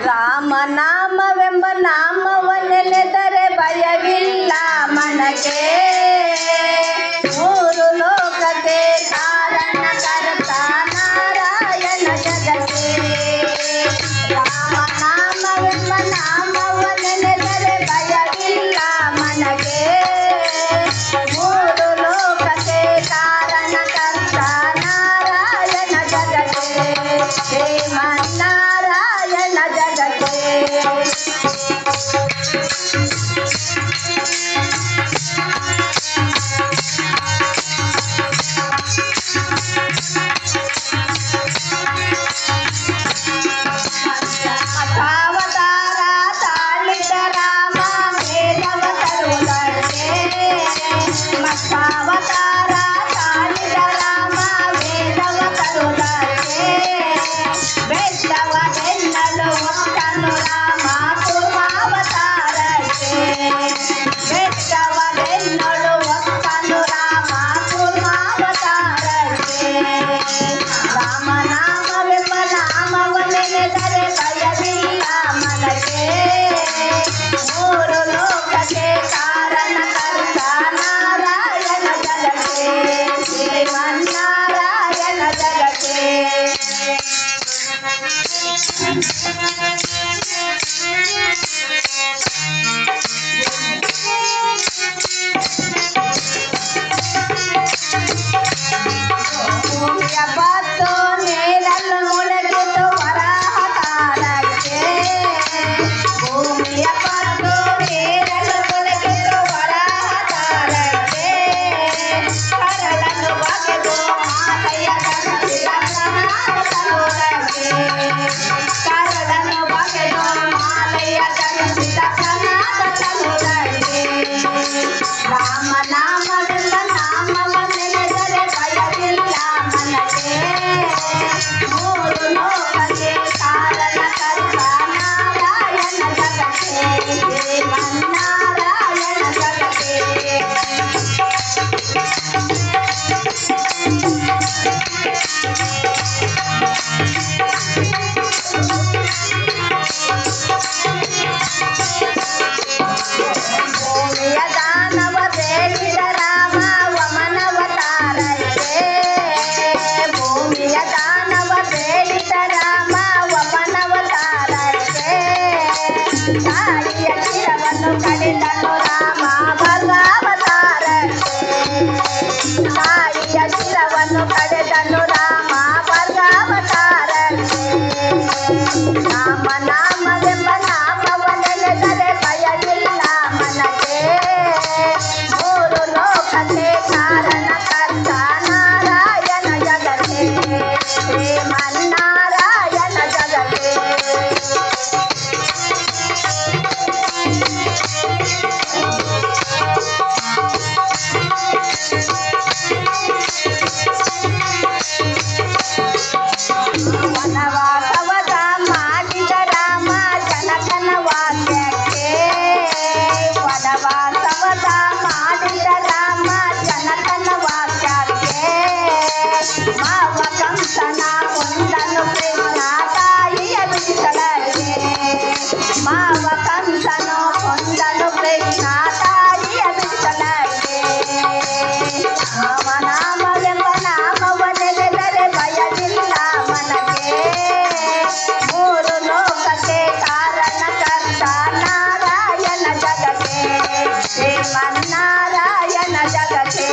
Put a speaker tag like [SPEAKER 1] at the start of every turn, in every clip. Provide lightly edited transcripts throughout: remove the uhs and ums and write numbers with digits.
[SPEAKER 1] ರಾಮನಾಮವೆಂಬ ನಾಮವನ್ನೆನೆದರೆ ಭಯವಿಲ್ಲ ಮನಕ್ಕೆ. ಮೂರು ಲೋಕಕ್ಕೆ ಕಾರಣಕರ್ತ ನಾರಾಯಣ ಜಗಕ್ಕೆ. ರಾಮನಾಮವೆಂಬ ನಾಮವನ್ನೆನೆದರೆ ಭಯವಿಲ್ಲ ಮನಕ್ಕೆ. ಮೂರು ಲೋಕಕ್ಕೆ ಕಾರಣಕರ್ತ ನಾರಾಯಣ ಜಗಕ್ಕೆ. ಶ್ರೀಮನ್ನಾರಾಯಣ ಜಗಕ್ಕೆ. ಮತಾವತಾರ ತಾಳಿದ ರಾಮ ವೇದವ ತರುವುದಕ್ಕೆ. ಮತಾವತಾರ ತಾಳಿದ ರಾಮ ವೇದವ ತರುವುದಕ್ಕೆ. ಬೆಟ್ಟವನೆನ್ನಲು ಒಕ್ಕನು ರಾಮ ಕೂರ್ಮಾವತಾರಕ್ಕೆ. ಬೆಟ್ಟವನೆನ್ನಲು ಒಕ್ಕನು ರಾಮ ಕೂರ್ಮಾವತಾರಕ್ಕೆ. ರಾಮನಾಮವೆಂಬ ನಾಮವನ್ನೆನೆದರೆ ಭಯವಿಲ್ಲ ಮನಕ್ಕೆ. ಮೂರು ಲೋಕಕ್ಕೆ ಕಾರಣಕರ್ತ ನಾರಾಯಣ ಜಗಕ್ಕೆ. ಶ್ರೀಮನ್ನಾರಾಯಣ ಜಗಕ್ಕೆ. ಭೂಮಿಯ ಪತ್ತು ನೀರನ್ನು ಮುಳುಗಿತು ವರಾಹ ಕಾಲಕ್ಕೆ. ಭೂಮಿಯ ಪತ್ತು ನೀರನ್ನು ಮುಳುಗಿತು ವರಾಹ ಕಾಲಕ್ಕೆ. ಕರಳನ್ನು ಬಗೆದು ಮಾಲೆಯ ಧರಿಸಿದ ಪ್ರಹ್ಲಾದ ತರುವುದಕ್ಕೆ. ಕರಳನ್ನು ಬಗೆದು ಮಾಲೆಯ ಧರಿಸಿದ ಪ್ರಹ್ಲಾದ ತರುವುದಕ್ಕೆ. ರಾಮನಾಮವೆಂಬ ನಾಮವನ್ನೆನೆದರೆ ಭಯವಿಲ್ಲ ಮನಕ್ಕೆ. ಮೂರು ಲೋಕಕ್ಕೆ ಕಾರಣಕರ್ತ ನಾರಾಯಣ ಜಗಕ್ಕೆ. ಶ್ರೀಮನ್ನಾರಾಯಣ ಜಗಕ್ಕೆ. ಭೂಮಿಯ ದಾನವ ಬೇಡಿದ ರಾಮ ವಮನವತಾರಕ್ಕೆ. ಭೂಮಿಯ ದಾನವ ಬೇಡಿದ ರಾಮ ವಮನವತಾರಕ್ಕೆ. ತಾಯಿಯ ಚಿರವನ್ನು ಕಡಿದನು ರಾಮ ಭರ್ಗಾವತಾರಕ್ಕೆ. ತಾಯಿಯ ಚಿರವನ್ನು ಕಡಿದನು ರಾಮ ಭರ್ಗಾವತಾರಕ್ಕೆ. ರಾಮನಾಮವೆಂಬ ನಾಮವನ್ನೆನೆದರೆ ಭಯವಿಲ್ಲ ಮನಕ್ಕೆ. ಮೂರು ಲೋಕಕ್ಕೆ ಕಾರಣಕರ್ತ ನಾರಾಯಣ ಜಗಕ್ಕೆ. ಶ್ರೀಮನ್ನಾರಾಯಣ ಜಗಕ್ಕೆ. ವನವಾಸವದ ಮಾಡಿದ ರಾಮ ಜನಕನ ವಾಕ್ಯಕ್ಕೆ. ವನವಾಸವದ ಮಾಡಿದ ರಾಮ ಜನಕನ ವಾಕ್ಯಕ್ಕೆ. ಮಾವ ಕಂಸನ ಕೊಂದನು ಕೃಷ್ಣ ತಾಯಿಯ ಬಿಡಿಸಲಕ್ಕೆ. ಮಾವ ಕಂಸನು ಕೊಂದನು ಕೃಷ್ಣ ತಾಯಿಯ ಬಿಡಿಸಲಕ್ಕೆ. ರಾಮನಾಮವೆಂಬ ನಾಮವನ್ನೆನೆದರೆ ಭಯವಿಲ್ಲ ಮನಕ್ಕೆ. ಮೂರು ಲೋಕಕ್ಕೆ ಕಾರಣಕರ್ತ ನಾರಾಯಣ ಜಗಕ್ಕೆ. ಶ್ರೀಮನ್ನಾರಾಯಣ ಜಗಕ್ಕೆ.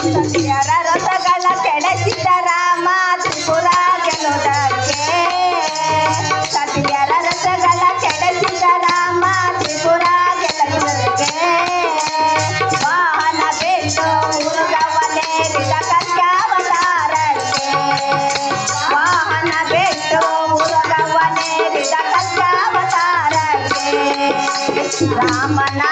[SPEAKER 1] ಸತ್ಯರ ರಥಗಳ ಕೆಡಸಿದ ರಾಮ ತ್ರಿಪುರ ಗೆಲ್ಲುವುದಕ್ಕೆ. ಸತ್ಯರ ರಥಗಳ ಕೆಡಸಿದ ರಾಮ ತ್ರಿಪುರ ಗೆಲ್ಲುವುದಕ್ಕೆ. ವಾಹನ ಬಿಟ್ಟು ಉರುಗವನೇರಿದ ಕತ್ಯಾವತಾರಕ್ಕೆ. ವಾಹನ ಬಿಟ್ಟು ಉರುಗವನೇರಿದ ಕತ್ಯಾವತಾರಕ್ಕೆ. ರಾಮನ